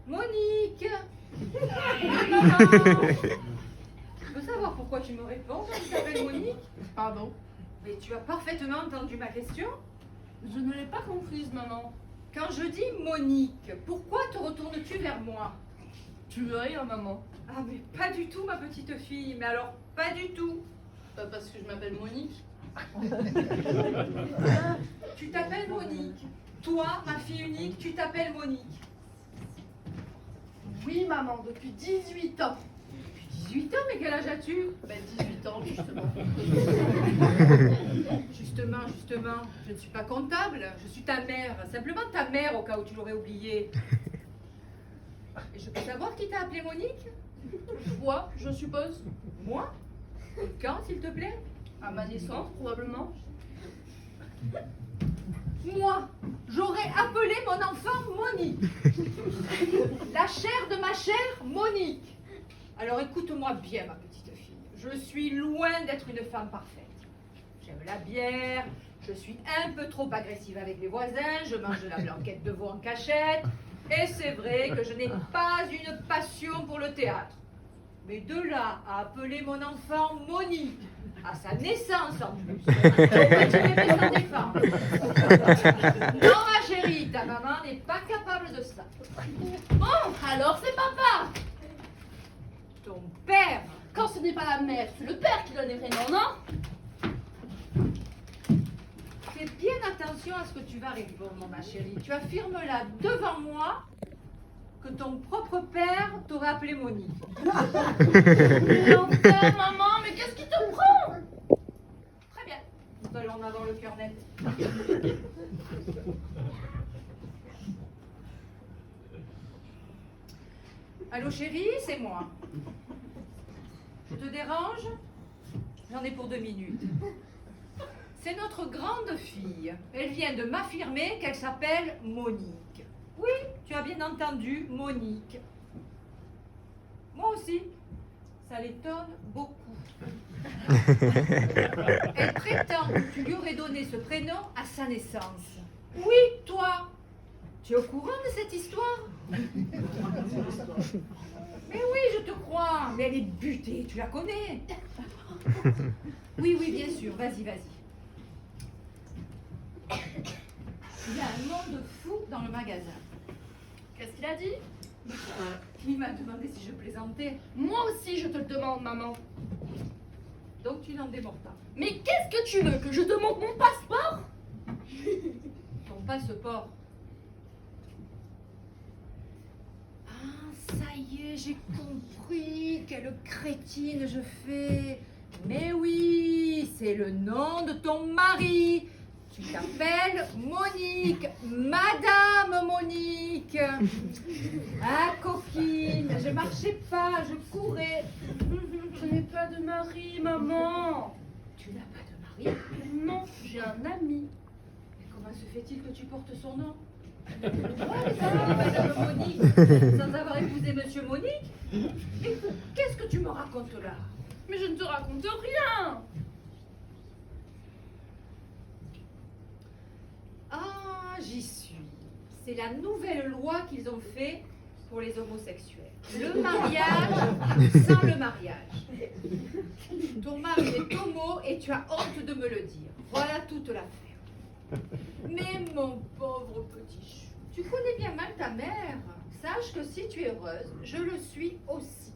Monique. Maman. Je veux savoir pourquoi tu me réponds quand tu t'appelles Monique. Pardon? Mais tu as parfaitement entendu ma question. Je ne l'ai pas comprise, maman. Quand je dis Monique, pourquoi te retournes-tu vers moi? Tu veux rire, maman? Ah mais pas du tout ma petite fille, mais alors pas du tout. Pas parce que je m'appelle Monique. Tu t'appelles Monique. Toi, ma fille unique, tu t'appelles Monique. Oui, maman, depuis 18 ans. Depuis 18 ans, mais quel âge as-tu? Ben, 18 ans, justement. Justement, je ne suis pas comptable, je suis ta mère. Simplement ta mère au cas où tu l'aurais oublié. Et je peux savoir qui t'a appelé Monique? Toi, je suppose? Moi? Et quand, s'il te plaît? À ma naissance, probablement. Moi, j'aurais appelé mon enfant Monique. La chair de ma chair, Monique. Alors écoute-moi bien, ma petite fille. Je suis loin d'être une femme parfaite. J'aime la bière, je suis un peu trop agressive avec les voisins, je mange de la blanquette de veau en cachette. Et c'est vrai que je n'ai pas une passion pour le théâtre. Mais de là à appeler mon enfant Monique, à sa naissance en plus, je vais s'en défendre. Non, ma chérie, ta maman n'est pas capable de ça. Bon, alors c'est papa. Ton père, Quand ce n'est pas la mère, c'est le père qui donne les prénoms, non? fais bien attention à ce que tu vas répondre, ma chérie. Tu affirmes là devant moi que ton propre père t'aurait appelé Monique. Mais enfin, maman, mais qu'est-ce qui te prend? Très bien, nous allons en avoir le cœur net. Allô chérie, c'est moi. Je te dérange? J'en ai pour 2 minutes. C'est notre grande fille. Elle vient de m'affirmer qu'elle s'appelle Monique. Oui, tu as bien entendu, Monique. Moi aussi. Ça l'étonne beaucoup. Elle prétend que tu lui aurais donné ce prénom à sa naissance. Oui, toi. Tu es au courant de cette histoire? Mais oui, je te crois. Mais elle est butée, tu la connais. Oui, bien sûr. Vas-y. Il y a un monde fou dans le magasin. Qu'est-ce qu'il a dit? Il m'a demandé si je plaisantais. Moi aussi, je te le demande, maman. Donc tu n'en démords pas. Mais qu'est-ce que tu veux? Que je te montre mon passeport? Ton passeport. Ah, ça y est, j'ai compris. Quelle crétine je fais. Mais oui, c'est le nom de ton mari. Tu t'appelles Monique, Madame Monique. Ah, coquine, je marchais pas, je courais. Je n'ai pas de mari, maman. Tu n'as pas de mari? Non, j'ai un ami. Mais comment se fait-il que tu portes son nom? Madame Monique, sans avoir épousé Monsieur Monique? Et qu'est-ce que tu me racontes là? Mais je ne te raconte rien. Ah, j'y suis. C'est la nouvelle loi qu'ils ont fait pour les homosexuels. Le mariage sans le mariage. Ton mari est homo et tu as honte de me le dire. Voilà toute l'affaire. Mais mon pauvre petit chou, tu connais bien mal ta mère. Sache que si tu es heureuse, je le suis aussi.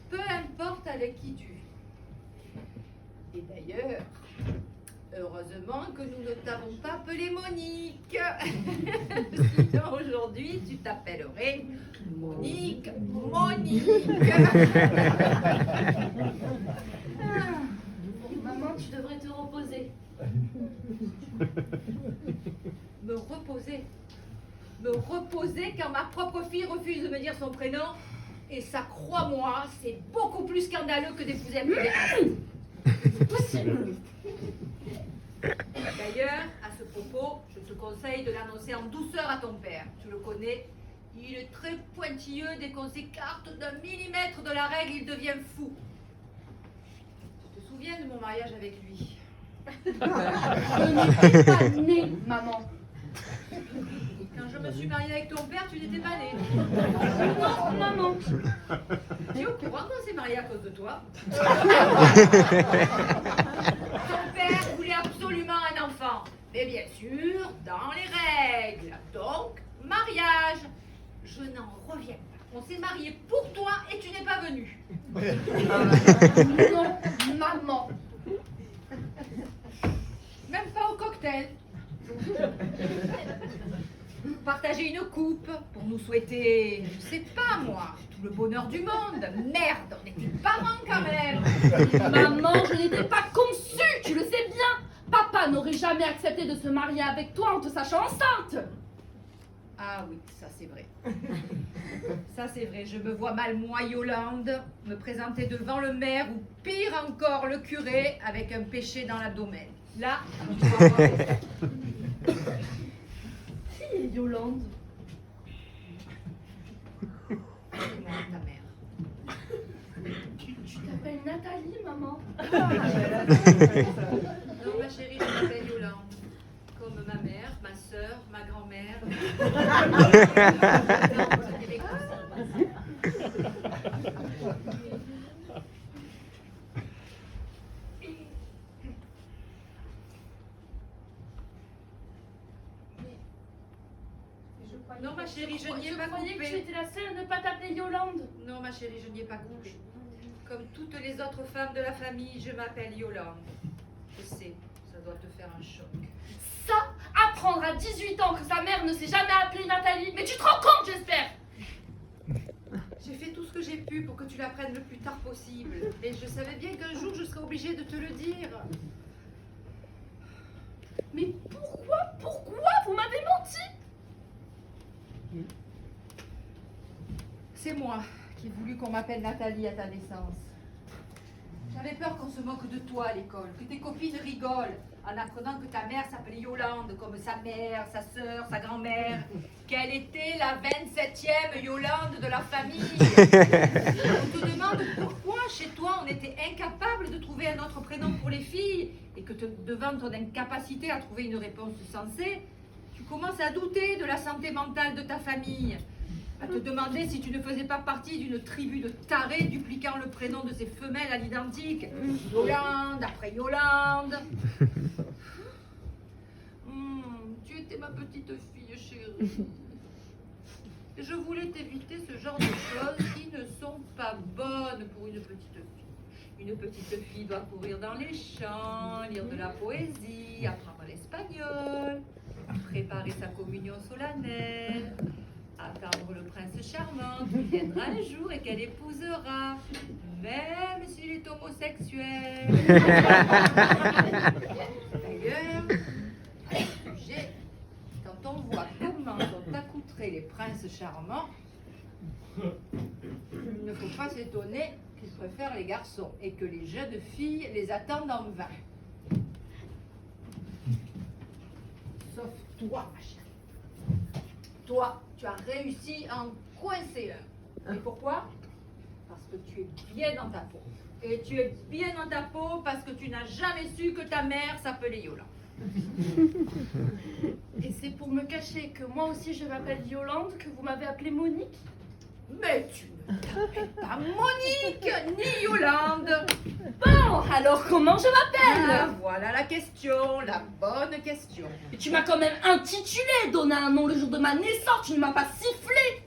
Peu importe avec qui tu vis. Et d'ailleurs, heureusement que nous ne t'avons pas appelé Monique. Sinon aujourd'hui, tu t'appellerais Monique. Ah. Maman, tu devrais te reposer. Me reposer quand ma propre fille refuse de me dire son prénom. Et ça, crois-moi, c'est beaucoup plus scandaleux que d'épouser un pédéraste. D'ailleurs, à ce propos, je te conseille de l'annoncer en douceur à ton père. Tu le connais, il est très pointilleux. Dès qu'on s'écarte d'un millimètre de la règle, il devient fou. Tu te souviens de mon mariage avec lui? Je n'étais pas née, maman. Quand je me suis mariée avec ton père, tu n'étais pas née. Non, maman. Tu es au courant qu'on s'est mariés à cause de toi? Ton père voulait absolument un enfant. Mais bien sûr, dans les règles. Donc, mariage. Je n'en reviens pas. On s'est mariés pour toi et tu n'es pas venu. Non, maman. Même pas au cocktail. Partager une coupe pour nous souhaiter, je sais pas moi, tout le bonheur du monde. Merde, on était parents quand même. Maman, je n'étais pas conçue, tu le sais bien. Papa n'aurait jamais accepté de se marier avec toi en te sachant enceinte. Ah oui, ça c'est vrai. Ça c'est vrai, je me vois mal, moi, Yolande, me présenter devant le maire ou pire encore le curé avec un péché dans l'abdomen. Là, tu vas voir. Qui est Yolande? C'est moi, ta mère. Tu t'appelles Nathalie, maman? Non, ma chérie, je m'appelle Yolande. Comme ma mère, ma soeur, ma grand-mère. Non, ma chérie, je n'y ai pas croyais que tu coupé. étais la seule à ne pas t'appeler Yolande. Non, ma chérie, je n'y ai pas coupé. Comme toutes les autres femmes de la famille, je m'appelle Yolande. Je sais, ça doit te faire un choc. Ça, apprendre à 18 ans que sa mère ne s'est jamais appelée Nathalie. Mais tu te rends compte, j'espère. J'ai fait tout ce que j'ai pu pour que tu l'apprennes le plus tard possible. Mais je savais bien qu'un jour, je serais obligée de te le dire. Mais pourquoi vous m'avez menti? C'est moi qui ai voulu qu'on m'appelle Nathalie à ta naissance. J'avais peur qu'on se moque de toi à l'école, que tes copines rigolent en apprenant que ta mère s'appelait Yolande, comme sa mère, sa sœur, sa grand-mère, qu'elle était la 27e Yolande de la famille. On te demande pourquoi chez toi on était incapable de trouver un autre prénom pour les filles et que devant ton incapacité à trouver une réponse sensée, tu commences à douter de la santé mentale de ta famille. À te demander si tu ne faisais pas partie d'une tribu de tarés dupliquant le prénom de ces femelles à l'identique. Yolande après Yolande. Tu étais ma petite fille chérie. Je voulais t'éviter ce genre de choses qui ne sont pas bonnes pour une petite fille. Une petite fille doit courir dans les champs, lire de la poésie, apprendre l'espagnol, préparer sa communion solennelle, attendre le prince charmant qui viendra un jour et qu'elle épousera, même s'il est homosexuel. D'ailleurs, quand on voit comment sont accoutrés les princes charmants, il ne faut pas s'étonner qu'ils préfèrent les garçons et que les jeunes filles les attendent en vain. Sauf toi, ma chérie. Toi, tu as réussi à en coincer un. Et pourquoi? Parce que tu es bien dans ta peau. Et tu es bien dans ta peau parce que tu n'as jamais su que ta mère s'appelait Yolande. Et c'est pour me cacher que moi aussi je m'appelle Yolande que vous m'avez appelée Monique? Mais tu ne t'appelles pas Monique ni Yolande. Bon, alors comment je Ah, m'appelle? voilà la question, la bonne question. Et tu m'as quand même intitulée, donné un nom le jour de ma naissance, tu ne m'as pas sifflé.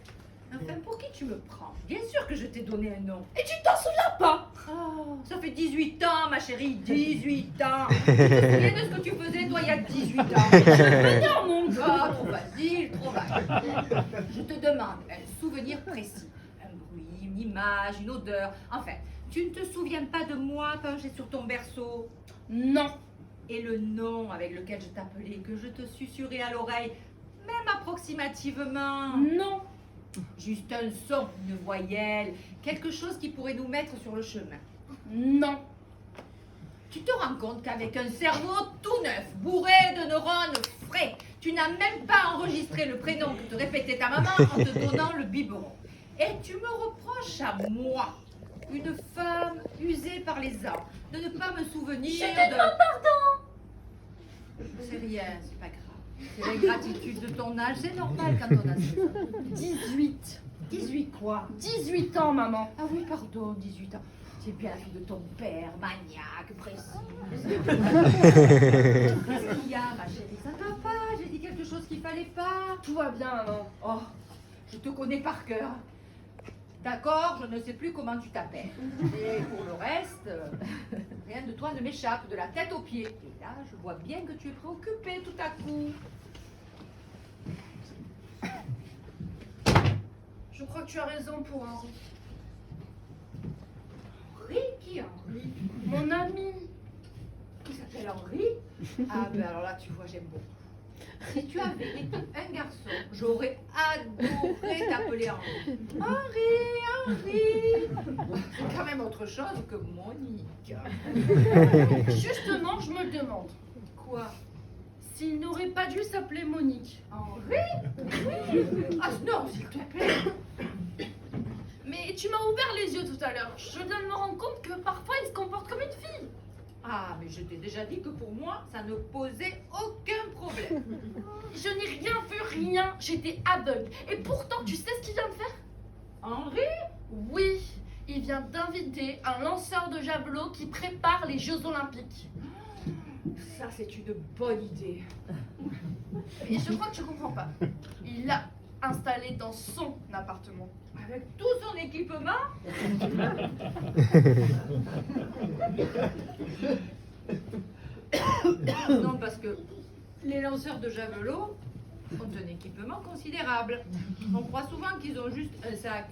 Enfin, pour qui tu me prends? Bien sûr que je t'ai donné un nom. Et tu t'en souviens pas? Oh, ça fait 18 ans, ma chérie, 18 ans. Tu te souviens de ce que tu faisais, toi, il y a 18 ans? Venir, mon Dieu. Ah, trop facile, trop facile. Je te demande un souvenir précis. Un bruit, une image, une odeur. Enfin, tu ne te souviens pas de moi penché sur ton berceau? Non. Et le nom avec lequel je t'appelais, que je te susurrais à l'oreille, même approximativement? Non. Juste un son, une voyelle, quelque chose qui pourrait nous mettre sur le chemin. Non. Tu te rends compte qu'avec un cerveau tout neuf, bourré de neurones frais, tu n'as même pas enregistré le prénom que te répétait ta maman en te donnant le biberon. Et tu me reproches à moi, une femme usée par les ans, de ne pas me souvenir Je te de... demande pardon. C'est rien, c'est pas grave. C'est l'ingratitude de ton âge, c'est normal quand on a 16 ans. 18. 18 quoi? 18 ans, maman. Ah oui, pardon, 18 ans. C'est bien la fille de ton père, maniaque, précis. Qu'est-ce qu'il y a, ma chérie? Ça va pas? J'ai dit quelque chose qu'il fallait pas. Tout va bien, maman. Oh, je te connais par cœur. D'accord, je ne sais plus comment tu t'appelles. Et pour le reste, rien de toi ne m'échappe, de la tête aux pieds. Et là, je vois bien que tu es préoccupée tout à coup. Je crois que tu as raison pour Henri. Henri? Qui Henri? Mon ami. Il s'appelle Henri? Ah ben alors là, tu vois, j'aime beaucoup. Si tu avais été un garçon, j'aurais adoré t'appeler Henri. Henri! C'est quand même autre chose que Monique. Justement, je me demande Quoi? s'il n'aurait pas dû s'appeler Monique. Henri? Oui! Ah non, s'il te plaît! Mais tu m'as ouvert les yeux tout à l'heure. Je viens de me rendre compte que parfois il se comporte comme une fille. Ah, mais je t'ai déjà dit que pour moi, ça ne posait aucun problème. Je n'ai rien vu, rien. J'étais aveugle. Et pourtant, tu sais ce qu'il vient de faire? Henri? Oui, il vient d'inviter un lanceur de javelot qui prépare les Jeux Olympiques. Ça, c'est une bonne idée. Et je crois que tu comprends pas. Il l'a installé dans son appartement. Avec tout son équipement? Non, parce que les lanceurs de javelot ont un équipement considérable. On croit souvent qu'ils ont juste un sac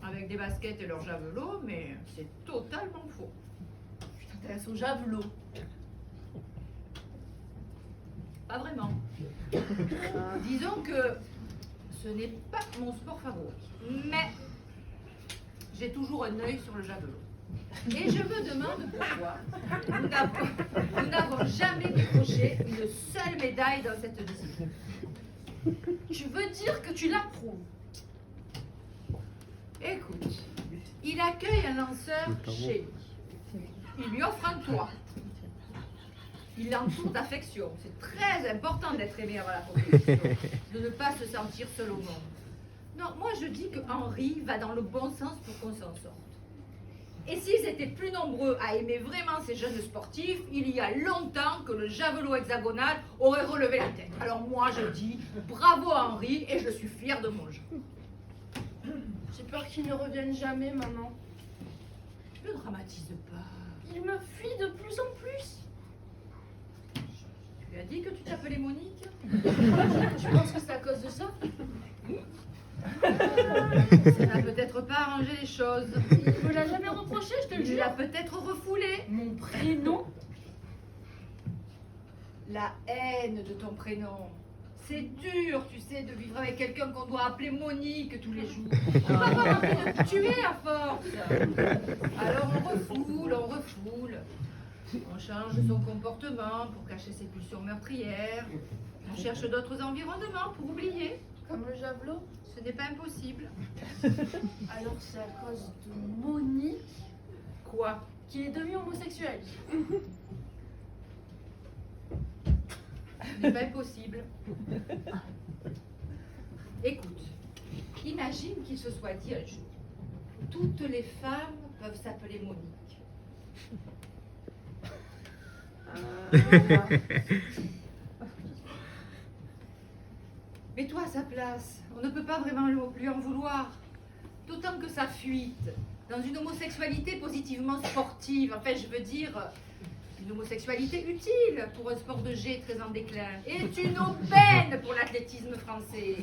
avec des baskets et leurs javelots, mais c'est totalement faux. Tu t'intéresses au javelot. Pas vraiment. Disons que ce n'est pas mon sport favori, mais j'ai toujours un œil sur le javelot. Et je me demande pourquoi nous n'avons jamais décroché une seule médaille dans cette discipline. Tu veux dire que tu l'approuves? Écoute, il accueille un lanceur chez lui. Il lui offre un toit. Il l'entoure d'affection. C'est très important d'être aimé avant la compétition, de ne pas se sentir seul au monde. Non, moi je dis que Henri va dans le bon sens pour qu'on s'en sorte. Et s'ils étaient plus nombreux à aimer vraiment ces jeunes sportifs, il y a longtemps que le javelot hexagonal aurait relevé la tête. Alors moi je dis bravo à Henri et je suis fière de mon jeu. J'ai peur qu'il ne revienne jamais, maman. Ne dramatise pas. Il me fuit de plus en plus. Tu lui as dit que tu t'appelais Monique? Tu penses que c'est à cause de ça? Ça n'a peut-être pas arrangé les choses. Il me l'a jamais reproché, je te le Il jure. l'a peut-être refoulé. Mon prénom? La haine de ton prénom. C'est dur, tu sais, de vivre avec quelqu'un qu'on doit appeler Monique tous les jours. On va avoir envie de te tuer à force. Alors on refoule. On change son comportement pour cacher ses pulsions meurtrières. On cherche d'autres environnements pour oublier. Comme le javelot? Ce n'est pas impossible. Alors c'est à cause de Monique Quoi? qu'il est devenu homosexuel. Ce n'est pas impossible. Écoute, imagine qu'il se soit dit un jour, toutes les femmes peuvent s'appeler Monique. Mets-toi à sa place, on ne peut pas vraiment lui en vouloir. D'autant que sa fuite dans une homosexualité positivement sportive, enfin je veux dire une homosexualité utile pour un sport de jet très en déclin, est une aubaine pour l'athlétisme français.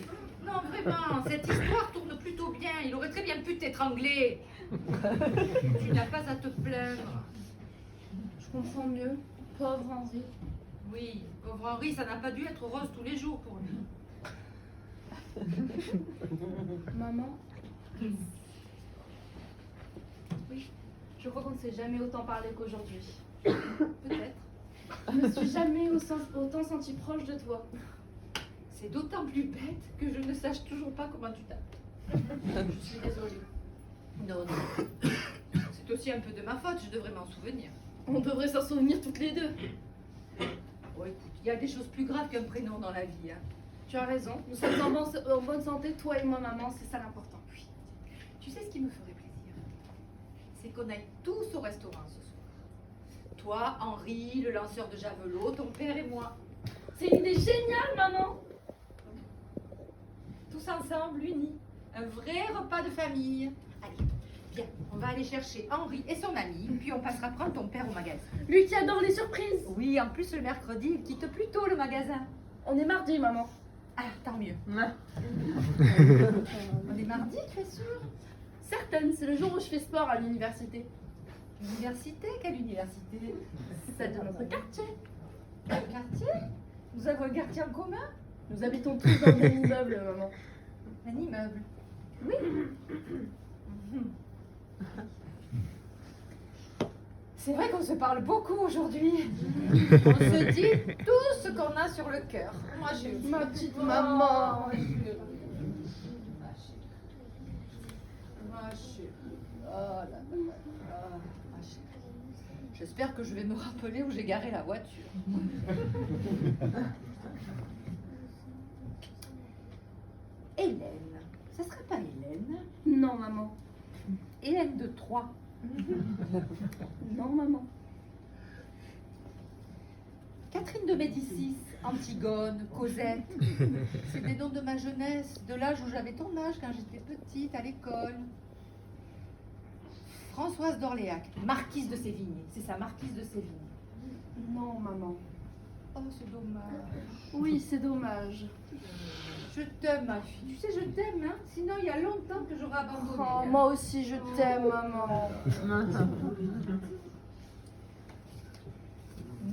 Non vraiment, cette histoire tourne plutôt bien, il aurait très bien pu t'étrangler. Tu n'as pas à te plaindre. Je comprends mieux. Pauvre Henri. Oui, pauvre Henri, ça n'a pas dû être rose tous les jours pour lui. Maman? Oui, je crois qu'on ne s'est jamais autant parlé qu'aujourd'hui. Peut-être. Je ne me suis jamais autant sentie proche de toi. C'est d'autant plus bête que je ne sache toujours pas comment tu t'appelles. Je suis désolée. Non, non. C'est aussi un peu de ma faute, je devrais m'en souvenir. On devrait s'en souvenir toutes les deux. Bon, écoute, il y a des choses plus graves qu'un prénom dans la vie. Hein. Tu as raison. Nous sommes en bonne santé, toi et moi, maman, c'est ça l'important. Oui. Tu sais ce qui me ferait plaisir? C'est qu'on aille tous au restaurant ce soir. Toi, Henri, le lanceur de javelot, ton père et moi. C'est une idée géniale, maman. Tous ensemble, unis. Un vrai repas de famille. Allez, viens, on va aller chercher Henri et son ami, puis on passera prendre ton père au magasin. Lui qui adore les surprises. Oui, en plus, le mercredi, il quitte plus tôt le magasin. On est mardi, maman. Ah, tant mieux. On est mardi, tu es sûre? Certaine, c'est le jour où je fais sport à l'université. Université? Quelle université? Celle de notre quartier. Quel quartier? Nous avons un quartier en commun? Nous habitons tous dans le même immeuble, maman. Un immeuble? Oui. C'est vrai qu'on se parle beaucoup aujourd'hui. On se dit tout ce qu'on a sur le cœur. Moi, je... Ma petite maman. Ma chérie. Oh là là. Ah, ma chérie. J'espère que je vais me rappeler où j'ai garé la voiture. Hélène. Ça serait pas Hélène? Non, maman. Hélène de Troyes. Non, maman. Catherine de Médicis, Antigone, Cosette. C'est des noms de ma jeunesse, de l'âge où j'avais ton âge quand j'étais petite à l'école. Françoise d'Orléac, marquise de Sévigné. C'est ça, marquise de Sévigné. Non, maman. Oh, c'est dommage. Oui, c'est dommage. Je t'aime, ma fille. Tu sais, je t'aime, hein. Sinon, il y a longtemps que j'aurais abandonné. Oh, hein. moi aussi, je t'aime, maman.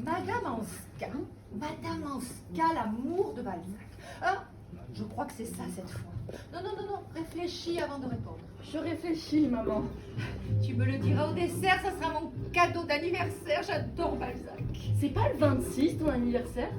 Madame Anska. Madame Anska, l'amour de Balzac. Ah, je crois que c'est ça cette fois. Non, non, non, non. Réfléchis avant de répondre. Je réfléchis, maman. Tu me le diras au dessert, ça sera mon cadeau d'anniversaire. J'adore Balzac. C'est pas le 26, ton anniversaire?